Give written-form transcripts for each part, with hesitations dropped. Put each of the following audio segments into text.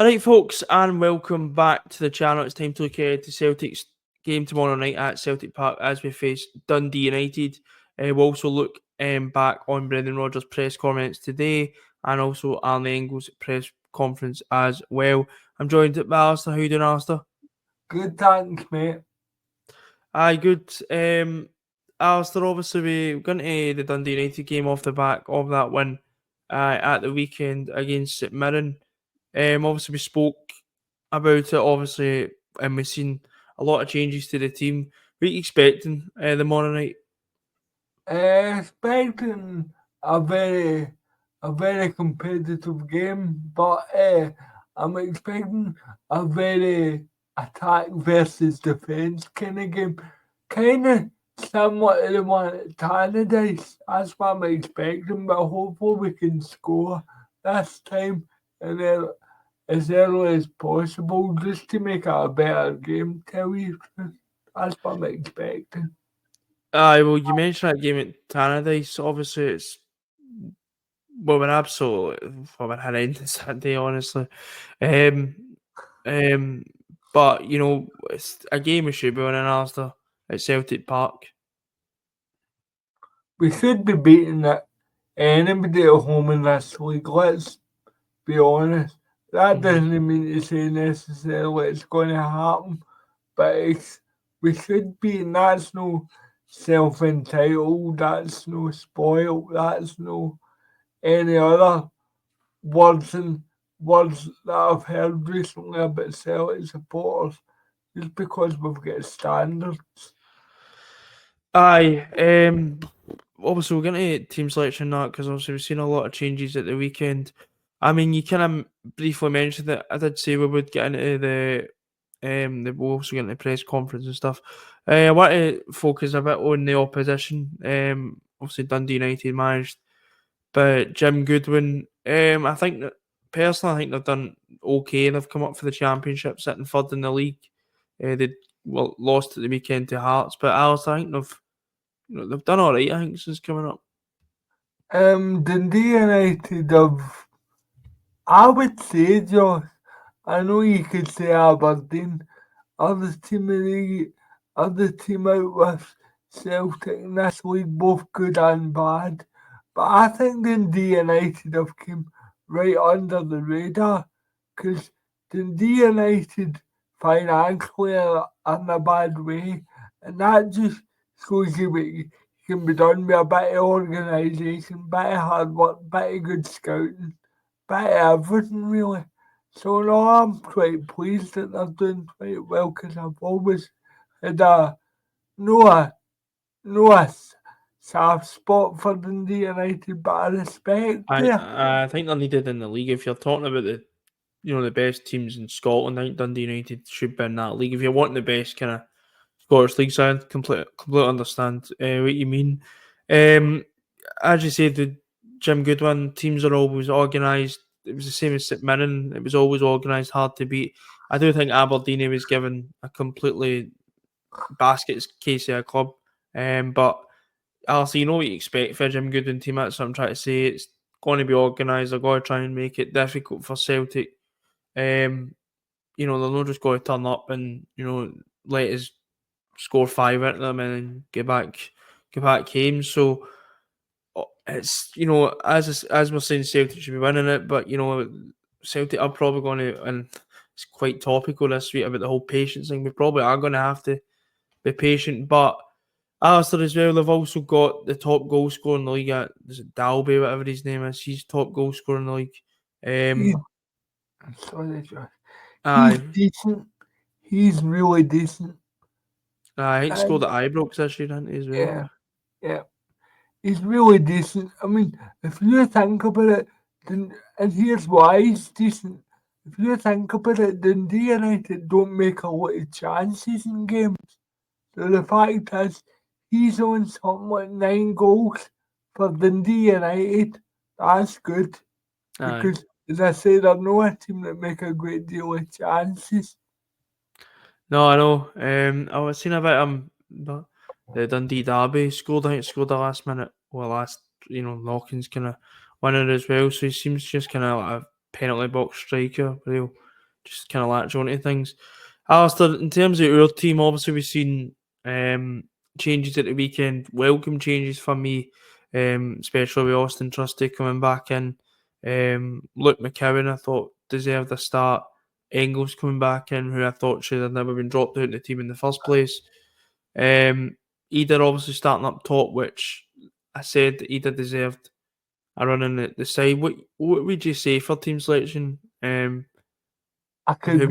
Alright folks, and welcome back to the channel. It's time to look ahead to Celtic's game tomorrow night at Celtic Park as we face Dundee United. We'll also look back on Brendan Rodgers' press comments today and also Arnie Engels' press conference as well. I'm joined by Alistair. How you doing, Alistair? Good, thanks, mate. Aye, good. Alistair, obviously we got into the Dundee United game off the back of that win at the weekend against St Mirren. Obviously we spoke about it, obviously, and we've seen a lot of changes to the team. What are you expecting tomorrow night? Expecting a very competitive game, but I'm expecting a very attack versus defence kind of game. Kind of somewhat of the one at Tannadice. That's what I'm expecting, but hopefully we can score this time and then as early as possible just to make it a better game, tell you. That's what I'm expecting. Aye, well, you mentioned that game at Tannadice. Obviously, it's we're horrendous that day, honestly. But you know, it's a game we should be winning, Alistair, at Celtic Park. We should be beating anybody at home in this league, let's be honest. That doesn't mean to say necessarily it's going to happen, but we should be, and that's no self-entitled, that's no spoiled, that's no any other words that I've heard recently about Celtic supporters, just because we've got standards. Aye, obviously we're going to team selection now because obviously we've seen a lot of changes at the weekend. I mean, you kind of briefly mentioned that I did say we would get into we'll also get into the press conference and stuff. I want to focus a bit on the opposition. Obviously Dundee United managed, but Jim Goodwin. I think that personally, I think they've done okay. They've come up for the championship, sitting third in the league. They lost at the weekend to Hearts, but Alice, I think they've done all right. I think since coming up. Dundee United have, I would say, Josh, I know you could say Aberdeen, other team out with Celtic in this league, both good and bad. But I think Dundee United have come right under the radar because Dundee United financially are in a bad way, and that just shows you what can be done with a bit of organisation, bit of hard work, bit of good scouting, bit of everything really. So no, I'm quite pleased that they're doing quite well because I've always had a soft spot for Dundee United, but I respect it. I think they're needed in the league. If you're talking about the best teams in Scotland, I think Dundee United should be in that league. If you're wanting the best kind of Scottish league side, completely understand what you mean. As you said, the Jim Goodwin teams are always organised. It was the same as St Mirren. It was always organised, hard to beat. I do think Aberdeen was given a completely basket case of a club. But Alistair, you know what you expect for a Jim Goodwin team. That's what I'm trying to say. It's going to be organised. They're going to try and make it difficult for Celtic. They're not just going to turn up and let us score 5 at them and then get back home. So it's as we're saying, Celtic should be winning it, but Celtic are probably going to, and it's quite topical this week about the whole patience thing. We probably are going to have to be patient, but Alistair as well, they've also got the top goal scorer in the league. Is it Dalby, whatever his name is? He's top goal scorer in the league. I'm sorry, Josh. Aye. He's decent. He's really decent. I think he scored at Ibrox this year, didn't he, as well? Yeah. He's really decent. I mean, if you think about it, then, and here's why he's decent. If you think about it, Dundee United don't make a lot of chances in games. So the fact is, he's on something like 9 goals for Dundee United. That's good. Aye. Because, as I say, they're not a team that make a great deal of chances. No, I know. I was seeing about the Dundee derby. I think scored the last minute. Knockings kind of winner as well. So he seems just kind of like a penalty box striker. Real just kind of latch onto things. Alistair, in terms of our team, obviously we've seen changes at the weekend, welcome changes for me, especially with Austin Trusty coming back in. Luke McCowan, I thought, deserved a start. Engels coming back in, who I thought should have never been dropped out of the team in the first place. Ida obviously starting up top, which I said Ida deserved a run in the side. What would you say for team selection? I could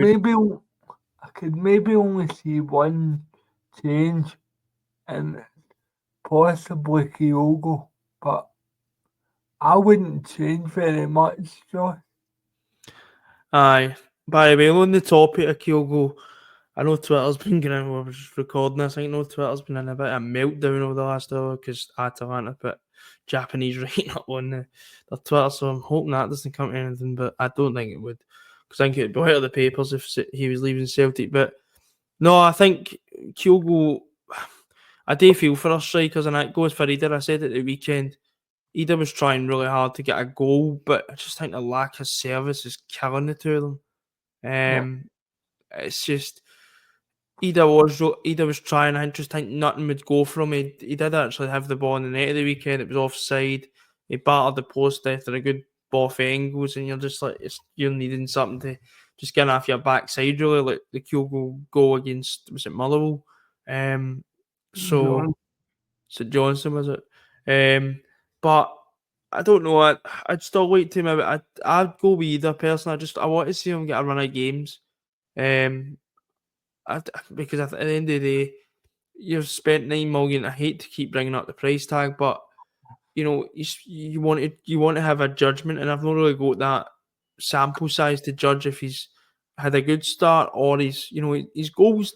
maybe only see one change, and possibly Kyogo, but I wouldn't change very much, Josh. Aye. By the way, on the topic of Kyogo, I know Twitter's been going, we're just recording this, I know Twitter's been in a bit of a meltdown over the last hour because Atalanta put Japanese writing up on their Twitter, so I'm hoping that doesn't come to anything, but I don't think it would, because I think it would be out of the papers if he was leaving Celtic. But no, I think Kyogo, I do feel for our strikers, and it goes for Ida. I said at the weekend, Ida was trying really hard to get a goal, but I just think the lack of service is killing the two of them. It's just Ida was trying. I just think nothing would go for him. He did actually have the ball in the net of the weekend. It was offside. He battered the post after a good ball for Engels, and you're just like you're needing something to just get off your backside, really, like the Kyogo goal against, was it Motherwell? So St Johnson, was it? But I don't know. I'd still like to maybe I'd go with either person. I want to see him get a run of games. Because at the end of the day, you've spent 9 million. I hate to keep bringing up the price tag, but you know you want to have a judgment, and I've not really got that sample size to judge if he's had a good start or his goals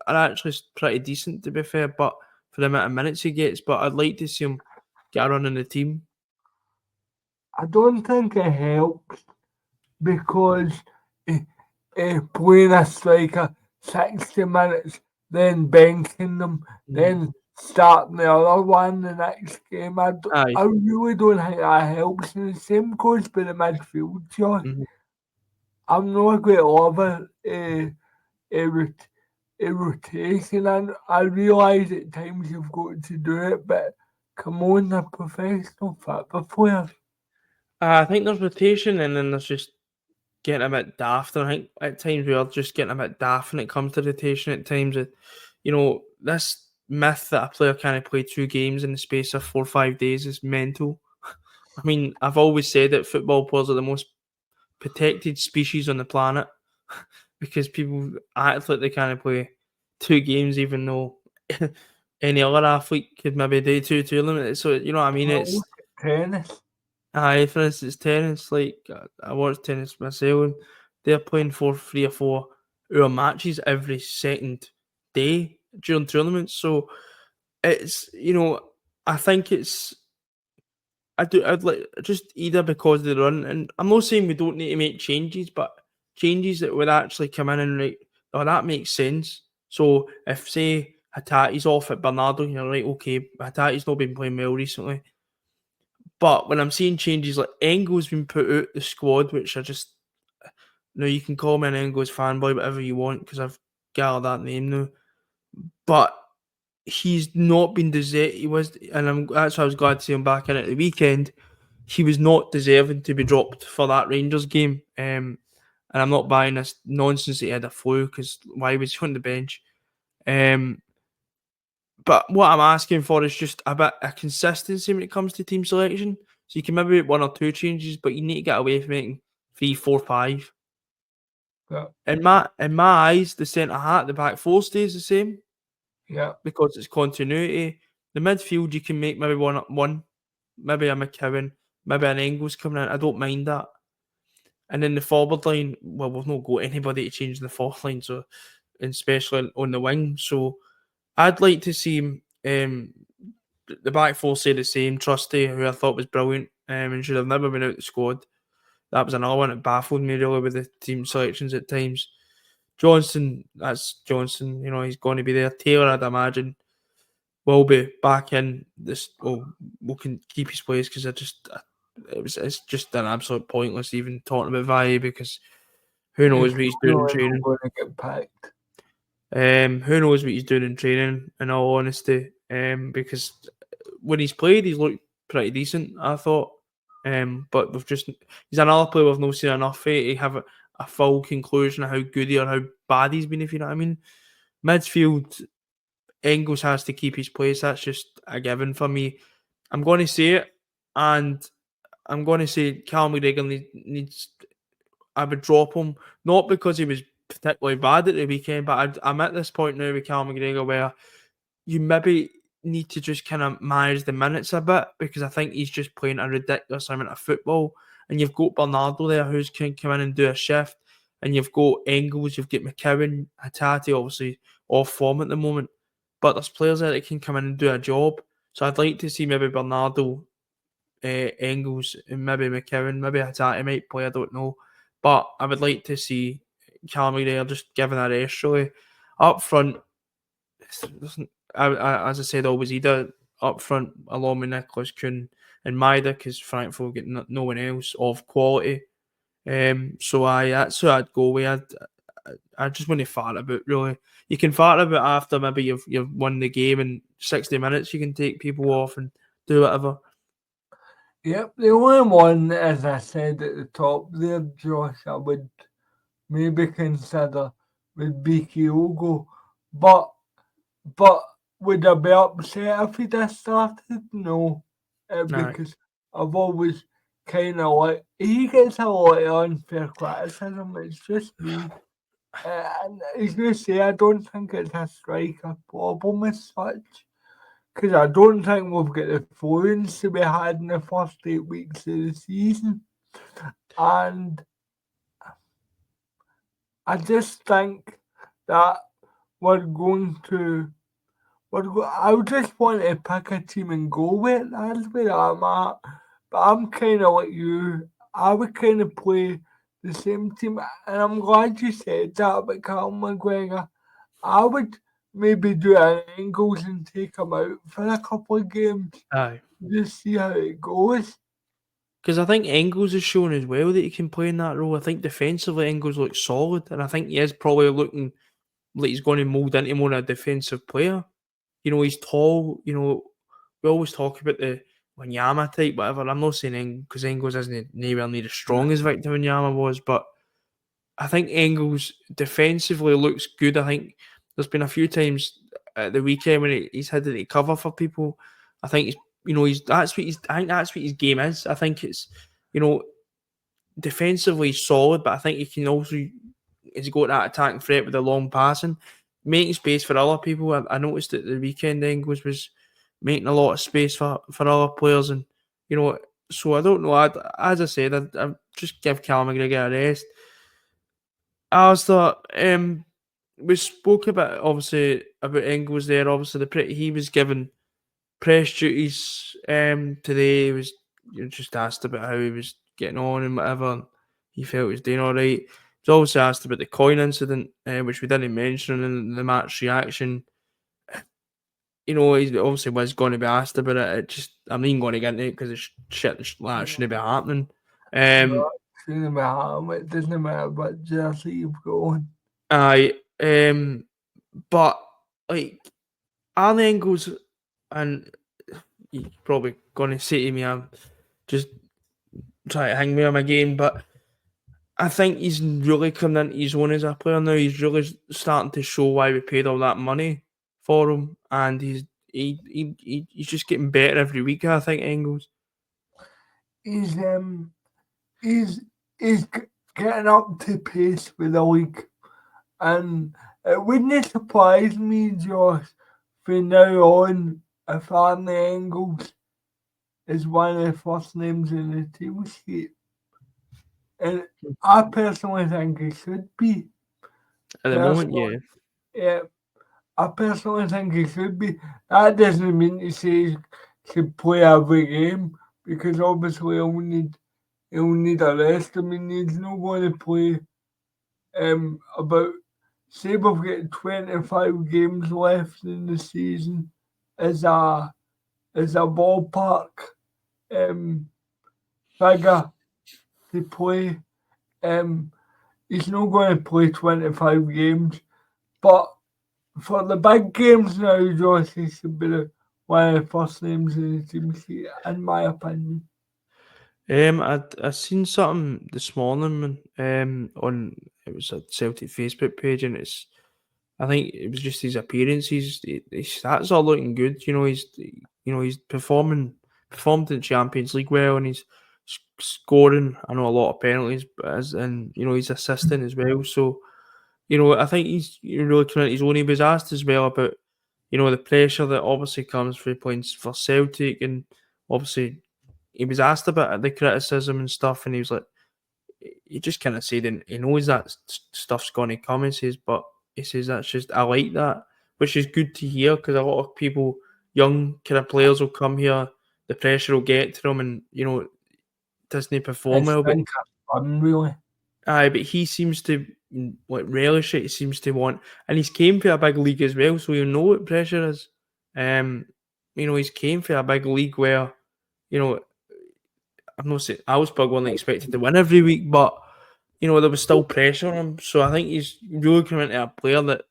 are actually pretty decent, to be fair, but for the amount of minutes he gets. But I'd like to see him get a run in the team. I don't think it helps because playing a striker 60 minutes, then benching them, then starting the other one the next game. I really don't think that helps. And the same goes for the midfield, Josh. I'm not a great lover a rotation, and I realise at times you've got to do it, but come on, they're professional football players. I think there's rotation, and then there's just getting a bit daft. And I think at times we are just getting a bit daft when it comes to rotation. At times, this myth that a player can't play 2 games in the space of 4 or 5 days is mental. I mean, I've always said that football players are the most protected species on the planet because people act like they can't play 2 games, even though any other athlete could maybe do 2 tournaments. So you know what I mean? It's tennis. Aye, for instance, tennis. Like I watch tennis myself, and they're playing for 3 or 4 hour matches every second day during tournaments. So it's I think it's I'd like just either because they run, and I'm not saying we don't need to make changes, but changes that would actually come in and that makes sense. So if say Hatati's off at Bernardo, you're right, okay, Hatati's not been playing well recently. But when I'm seeing changes like Engels been put out the squad, which I just you can call me an Engels fanboy, whatever you want, because I've gathered that name now. But he's not been deserved. He was, and that's why I was glad to see him back in at the weekend. He was not deserving to be dropped for that Rangers game. And I'm not buying this nonsense that he had a flu, because why was he on the bench? But what I'm asking for is just a bit of consistency when it comes to team selection. So you can maybe make 1 or 2 changes, but you need to get away from making 3, 4, 5. Yeah. In my eyes, the centre half, the back 4 stays the same. Yeah. Because it's continuity. The midfield you can make maybe one, maybe a McCowan, maybe an Engels coming in. I don't mind that. And then the forward line, well, we've not got anybody to change the forward line, so especially on the wing. So I'd like to see the back 4 stay the same. Trusty, who I thought was brilliant and should have never been out the squad. That was another one that baffled me really with the team selections at times. Johnson, that's Johnson. He's going to be there. Taylor, I'd imagine, will be back in this. We can keep his place because it's just an absolute pointless even talking about Valle, because Who knows what he's doing in training? Going to get packed. Who knows what he's doing in training, in all honesty, because when he's played, he's looked pretty decent, I thought. But he's another player we've not seen enough of to have a full conclusion of how good or how bad he's been, if you know what I mean. Midfield, Engels has to keep his place. That's just a given for me. I'm going to say it, and I'm going to say Callum McGregor needs. I would drop him, not because he was particularly bad at the weekend, but I'm at this point now with Callum McGregor where you maybe need to just kind of manage the minutes a bit, because I think he's just playing a ridiculous amount of football. And you've got Bernardo there who can come in and do a shift, and you've got Engels, you've got McKeown, Hatate obviously off form at the moment, but there's players there that can come in and do a job. So I'd like to see maybe Bernardo, Engels, and maybe McKeown, maybe Hatate might play, I don't know. But I would like to see Callum McGregor just given a rest, really. Up front, as I said, always either up front along with Nicholas Kuhn and Maida, because Frankfurt get no one else of quality. So that's who I'd go with. I just want to fart about, really. You can fart about after maybe you've won the game in 60 minutes. You can take people off and do whatever. Yep, the only one, as I said at the top there, Josh, I would maybe consider would be Kyogo, but would I be upset if he just started? No, because I've always kind of like, he gets a lot of unfair criticism. It's just me. And as you say, I don't think it's a striker problem as such, because I don't think we've got the phones to be had in the first 8 weeks of the season. And I just think that we're going to. I just want to pick a team and go with it. That's where I'm at. But I'm kind of like you. I would kind of play the same team. And I'm glad you said that about Callum McGregor. I would maybe do an Engels and take him out for a couple of games. Aye. Just see how it goes. Because I think Engels has shown as well that he can play in that role. I think defensively Engels looks solid, and I think he is probably looking like he's going to mould into more a defensive player. You know, he's tall. You know, we always talk about the Wanyama type, whatever. I'm not saying because Engels isn't anywhere near as strong as Victor Wanyama was, but I think Engels defensively looks good. I think there's been a few times at the weekend when he's had to cover for people. I think I think that's what his game is. I think it's, defensively solid, but I think he can also, he's got that attacking threat with the long passing, making space for other people. I noticed at the weekend Engels was making a lot of space for other players, and so I don't know. As I said, I'd just give Callum McGregor a rest. Alistair, we spoke about obviously about Engels there. Obviously, he was given press duties today. He was just asked about how he was getting on and whatever. And he felt he was doing all right. He was also asked about the coin incident, which we didn't mention in the match reaction. He obviously was going to be asked about it. I'm not even going to get into it because it's shit that shouldn't be happening. Shouldn't be happening. It doesn't matter what jersey you've got. Aye, but like Arne Engels, and you're probably going to say to me, I'm just trying to hang me on my game, but I think he's really coming into his own as a player now. He's really starting to show why we paid all that money for him, and he's just getting better every week. I think Engels. He's getting up to pace with the league, and it wouldn't surprise me, Josh, from now on if Arne Engels is one of the first names in the team sheet. And I personally think he should be. At the moment, yeah. Yeah, I personally think he should be. That doesn't mean to say he should play every game, because obviously he'll need a rest. I mean, he's not going to play about, say we've got 25 games left in the season as a ballpark figure to play. he's not going to play 25 games. But for the big games now, Josh, he should be one of the first names in the team sheet, in my opinion. I seen something this morning on it was a Celtic Facebook page, and I think it was just his appearances. His stats are looking good. He's performed in Champions League well, and he's scoring. I know a lot of penalties, but he's assisting as well. So I think he's really coming his own. He was asked as well about the pressure that obviously comes for playing for Celtic, and obviously he was asked about the criticism and stuff, and he was like, he just kind of said, and he knows that stuff's going to come. He says that's just I like that, which is good to hear because a lot of people, young kind of players, will come here. The pressure will get to them, and doesn't perform well. But fun, really. But he seems to relish it. He seems to want, and he's came for a big league as well, so you know what pressure is. He's came for a big league where, I'm not saying Augsburg weren't expected to win every week, but there was still pressure on him. So I think he's really come into a player that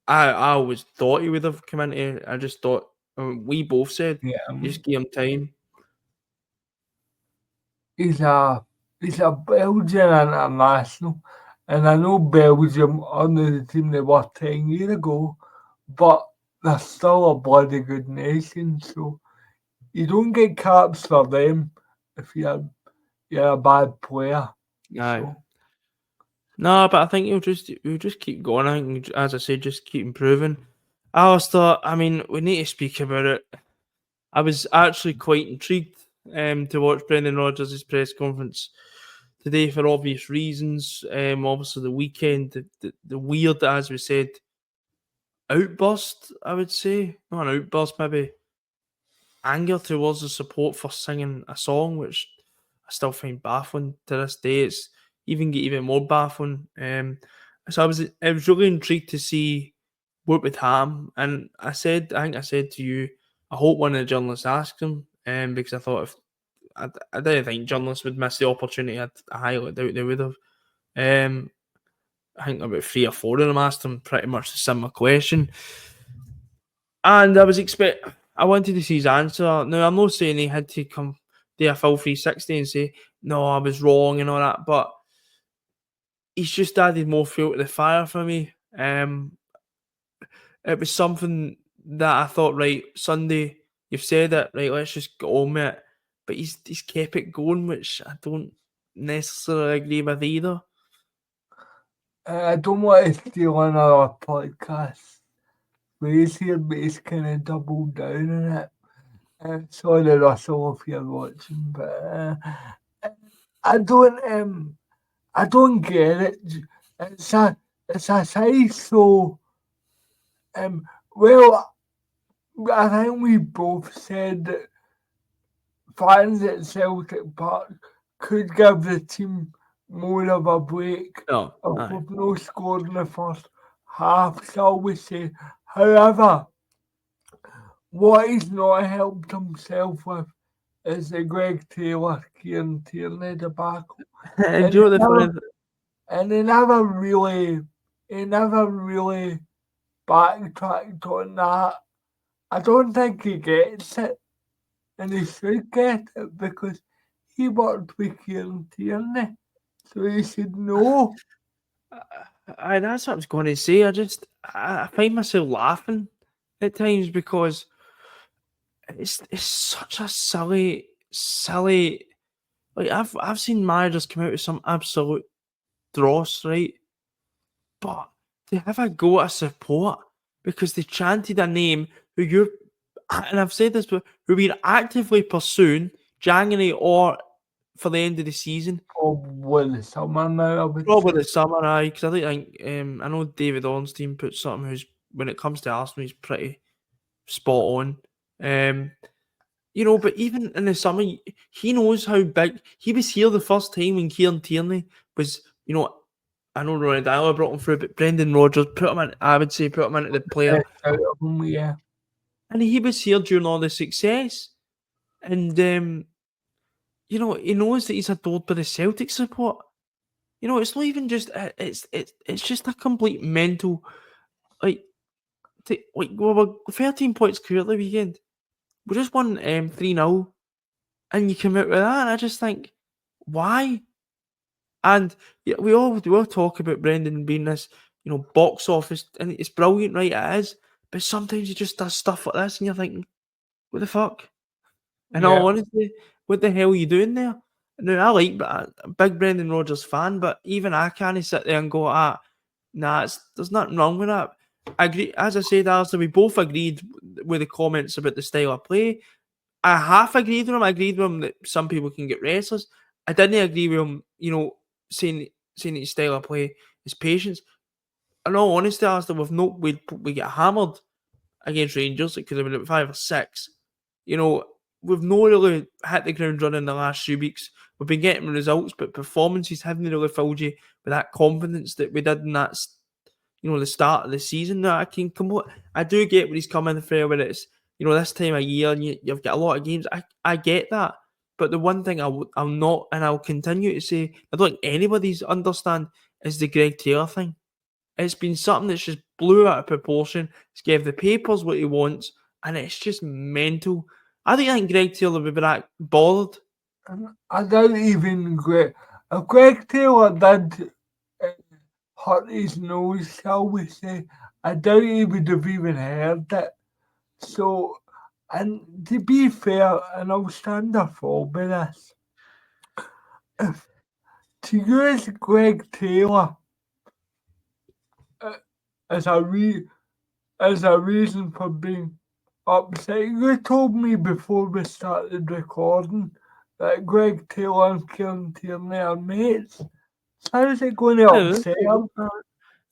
I always thought he would have come into. I just thought we both said just give him time. He's a Belgian international, and I know Belgium under the team they were 10 years ago, but they're still a bloody good nation. So you don't get caps for them if you're a bad player. Aye. So. No, but I think he'll just keep going. I think, as I said, just keep improving. Alistair, I mean, we need to speak about it. I was actually quite intrigued to watch Brendan Rodgers' press conference today for obvious reasons. Obviously, the weekend, the weird, as we said, outburst, I would say. Not an outburst, maybe anger towards the support for singing a song, which I still find baffling to this day. It's even more baffling. So I was really intrigued to see what would happen. And I think I said to you, I hope one of the journalists asked him, because I thought I didn't think journalists would miss the opportunity. I highly doubt they would have. I think about 3 or 4 of them asked him pretty much the similar question. And I wanted to see his answer. Now, I'm not saying he had to come do a full 360 and say, no, I was wrong and all that, but he's just added more fuel to the fire for me. It was something that I thought, right, Sunday, you've said it, right, let's just go on with it. But he's kept it going, which I don't necessarily agree with either. I don't want to steal another podcast phrase here, but he's kind of doubled down on it. Sorry, Russell, if you're watching, but I don't get it. It's a size, so well, I think we both said that fans at Celtic Park could give the team more of a break No, if we've no scored in the first half, shall we say. However, what he's not helped himself with is the Greg Taylor, Kieran Tierney debacle. And do you know the funny And he never really backtracked on that. I don't think he gets it, and he should get it because he worked with Kieran Tierney, so he should know. That's what I was going to say. I find myself laughing at times because it's such a silly. Like I've seen managers come out with some absolute dross, right? But to have a go at support because they chanted a name and I've said this, but who we're actively pursuing January or for the end of the season. Probably the summer now. Probably the summer, aye. Because I think I know David Ornstein put something who's when it comes to Arsenal, he's pretty spot on. But even in the summer, he knows how big he was here the first time when Kieran Tierney was. I know Ronnie Dyler brought him through, but Brendan Rodgers put him in. I would say put him into the player. Yeah. And he was here during all the success, and he knows that he's adored by the Celtic support. It's not even just it's just a complete mental like we were 13 points clear at the weekend. We just won 3-0, and you come out with that, and I just think, why? And yeah, we all talk about Brendan being this, box office, and it's brilliant, right? It is, but sometimes he just does stuff like this, and you're thinking, what the fuck? In all Yeah, honesty, what the hell are you doing there? Now, I like a big Brendan Rodgers fan, but even I can't sit there and go, nah, there's nothing wrong with that. I agree. As I said, Alistair, we both agreed with the comments about the style of play. I half agreed with him. I agreed with him that some people can get restless. I didn't agree with him, saying his style of play, his patience. In all honesty, Alistair, we get hammered against Rangers. It could have been about 5 or 6. We've not really hit the ground running the last few weeks. We've been getting results, but performances haven't really filled you with that confidence that we did in that, the start of the season. Now, I do get where he's coming from when it's, this time of year and you've got a lot of games. I get that. But the one thing I'll not, and I'll continue to say, I don't think anybody's understand, is the Greg Taylor thing. It's been something that's just blew out of proportion. It's gave the papers what he wants, and it's just mental. I don't think Greg Taylor would be that bothered. I don't even Greg. If Greg Taylor did hurt his nose, shall we say, I doubt he would have even heard it. So, and to be fair, and I'll stand or fall by this, if to use Greg Taylor as a reason for being upset, you told me before we started recording that Greg Taylor and Kieran Tierney are mates. So how is it going to upset him?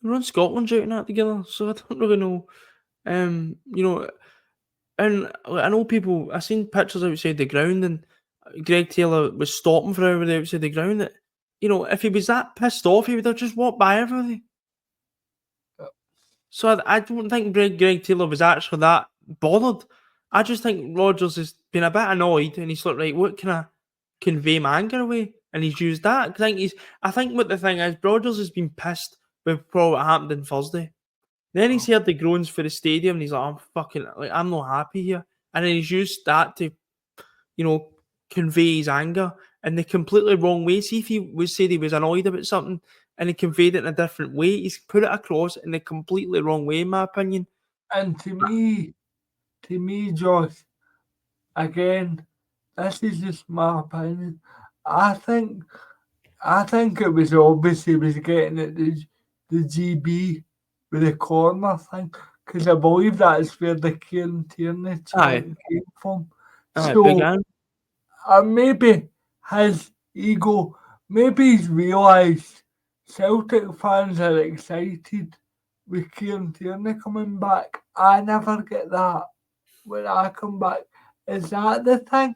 We're on Scotland shooting that together, so I don't really know. And I know people. I seen pictures outside the ground, and Greg Taylor was stopping for everybody outside the ground. That if he was that pissed off, he would have just walked by everybody. So I don't think Greg Taylor was actually that bothered. I just think Rodgers has been a bit annoyed, and he's like, right, what can I convey my anger away? And he's used that. I think what the thing is, Rodgers has been pissed with what happened on Thursday. Then he's heard the groans for the stadium, and he's like, I'm not happy here. And then he's used that to, convey his anger in the completely wrong way. See if he said he was annoyed about something and he conveyed it in a different way. He's put it across in the completely wrong way, in my opinion. And to me, Josh, again, this is just my opinion. I think it was obvious he was getting at the GB with the corner thing, because I believe that is where the Kieran Tierney chant came from. So maybe his ego, maybe he's realised Celtic fans are excited with Kieran Tierney coming back. I never get that when I come back. Is that the thing?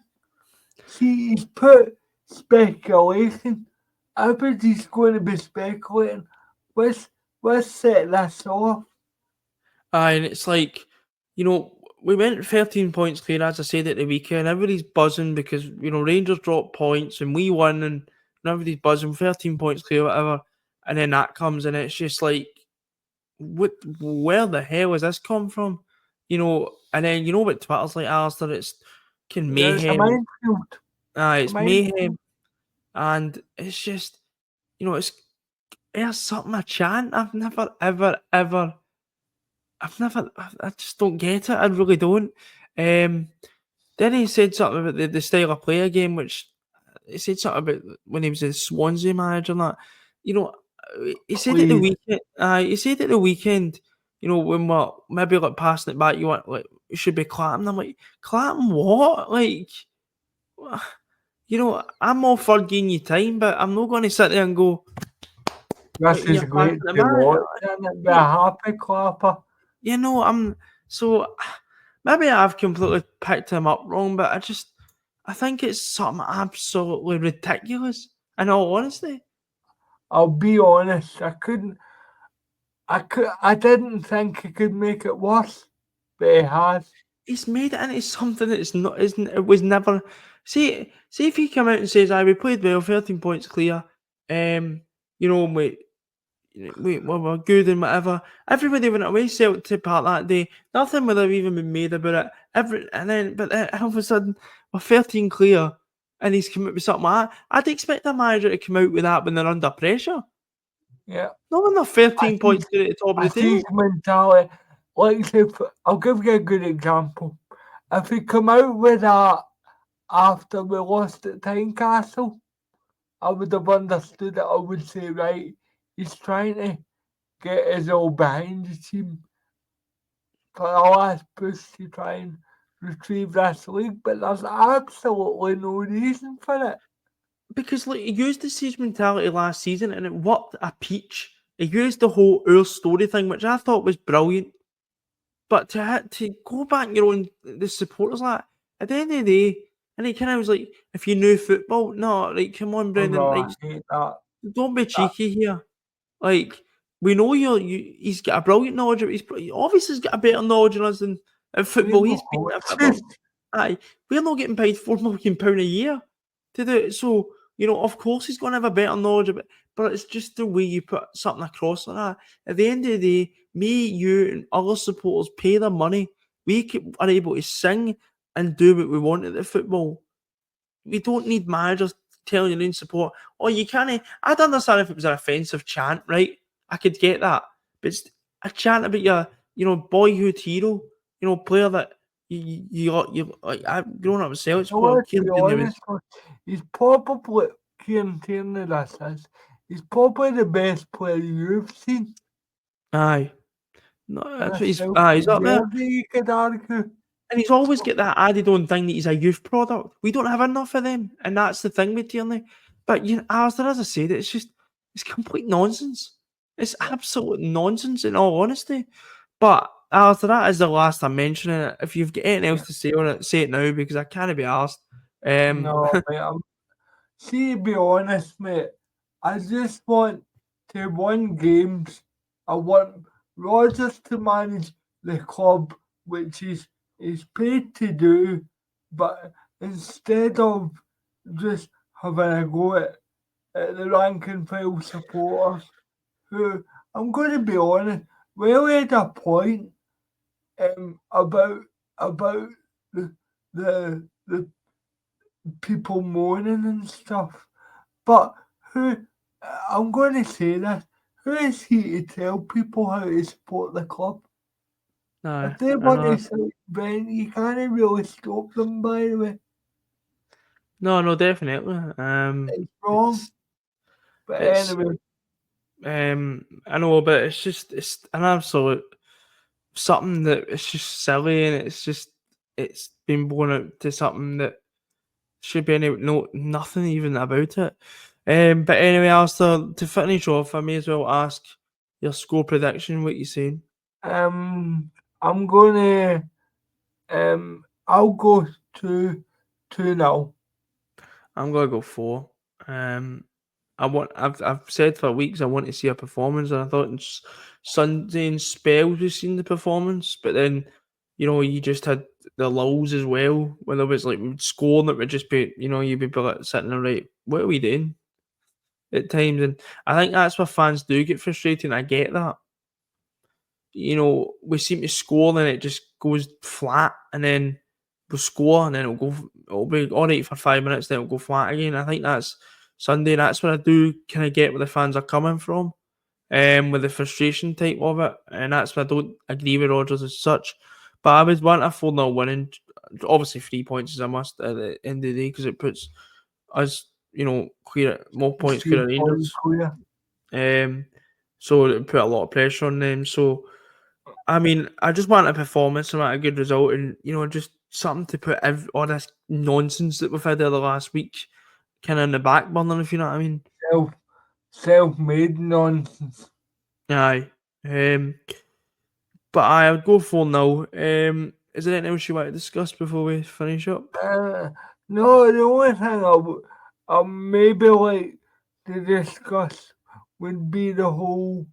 See, he's put speculation. Everybody's going to be speculating. Let's set this off. And it's like, we went 13 points clear, as I said, at the weekend. Everybody's buzzing because, Rangers dropped points and we won, and everybody's buzzing, 13 points clear, whatever. And then that comes, and it's just like, where the hell has this come from? And then what Twitter's like, Alistair, it's mayhem. It's a minefield. It's mayhem. And it's just, there's something a chant. I just don't get it. I really don't. Then he said something about the style of play again, which he said something about when he was the Swansea manager and that. He said at the weekend. He said at the weekend, when we're maybe like passing it back, you want like it should be clapping. I'm like, clapping what? Like, I'm all for giving you time, but I'm not going to sit there and go. This is great to watch, isn't it? Be a happy clapper. So maybe I've completely picked him up wrong, but I think it's something absolutely ridiculous. In all honesty, I'll be honest. I didn't think he could make it worse, but he has. He's made it into something that's not. It was never. See if he come out and says, "We played well, 13 points clear. we were good and whatever. Everybody went away Celtic Park that day. Nothing would have even been made about it. But all of a sudden, we're 13 clear, and he's come out with something like that. I'd expect a manager to come out with that when they're under pressure. Yeah. Not when they're 13 points at the top of the table. Mentality. Like, I'll give you a good example. If he come out with that after we lost at Tynecastle, I would have understood it. I would say, right, he's trying to get us all behind the team for the last push to try and retrieve this league, but there's absolutely no reason for it. Because he used the siege mentality last season and it worked a peach. He used the whole our story thing, which I thought was brilliant. But to go back the supporters like at the end of the day, and he kind of was like, if you knew football, no, like come on, Brendan, I hate that. Don't be cheeky here. Like we know he's got a brilliant knowledge. He obviously has got a better knowledge than us than football. He's been at football. Aye, we're not getting paid £4 million a year to do it. So of course he's going to have a better knowledge of it. But it's just the way you put something across like that. At the end of the day, me, you, and other supporters pay their money. We are able to sing and do what we want at the football. We don't need managers telling your own support. Oh, you can't. I'd understand if it was an offensive chant, right? I could get that. But it's a chant about your boyhood hero, player that I've grown up with Celtic support. He's probably TIERNEY, that says. He's probably the best player you've seen. Aye. No, that's what he's up there. You could argue. And he's always got that added on thing that he's a youth product. We don't have enough of them. And that's the thing with Tierney. But Alistair, as I said, it's complete nonsense. It's absolute nonsense in all honesty. But Alistair, that is the last I'm mentioning it. If you've got anything else to say on it, say it now because I can't be asked. No, mate. See, to be honest, mate, I just want to win games. I want Rodgers to manage the club, which he's paid to do, but instead of just having a go at the rank and file supporters, who, I'm going to be honest, we had a point about the people moaning and stuff, but I'm going to say this, who is he to tell people how to support the club? If they want to say Brent, you can't really stop them, by the way. No, definitely. It's wrong. But anyway. I know, but it's an absolute something that it's just silly and it's been blown out to something that should be nothing even about it. But anyway, Alistair, to finish off, I may as well ask your score prediction. What you saying? I'm gonna I'll go 2-0. I'm gonna go 4. I've said for weeks I want to see a performance, and I thought in Sunday in spells we've seen the performance, but then you just had the lulls as well when there was like scoring that would just be you'd be like sitting there right, what are we doing at times? And I think that's where fans do get frustrated. I get that. We seem to score and it just goes flat, and then we'll score and then it'll be all right for 5 minutes, then it'll go flat again. I think that's Sunday. That's what I do kind of get where the fans are coming from, with the frustration type of it, and that's why I don't agree with Rodgers as such. But I would want a 4-0 winning. Obviously, 3 points is a must at the end of the day because it puts us, clear more points clear Rangers. So it put a lot of pressure on them. So I mean, I just want a performance and a good result, and just something to put all this nonsense that we've had there the last week kind of in the back burner, if you know what I mean. Self-made nonsense. Aye. But I would go 4-0. Is there anything else you want to discuss before we finish up? No, the only thing I maybe like to discuss would be the whole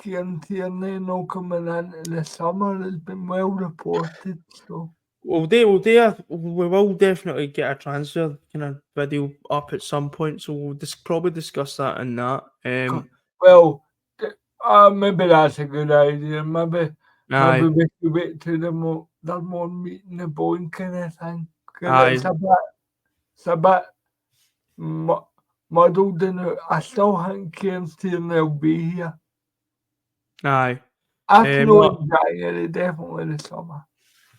Tierney no coming into the summer has been well reported. So we will definitely get a transfer kind of video up at some point, so we'll probably discuss that in that. Well, maybe that's a good idea. Maybe Aye, we should wait till they're more meat in the bone kind of thing. 'Cause aye, it's a bit muddled in it. I still think Kieran's will be here. aye. If not No, in January, definitely the summer.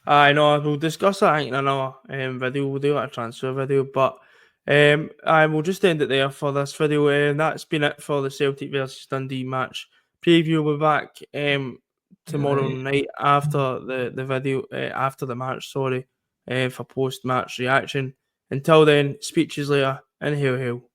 I know we'll discuss that I think in another video. We'll do a transfer video, but I will just end it there for this video. That's been it for the Celtic versus Dundee match preview. We'll be back tomorrow Right. night after the video after the match. Sorry, for post match reaction. Until then, speeches later and hail hail.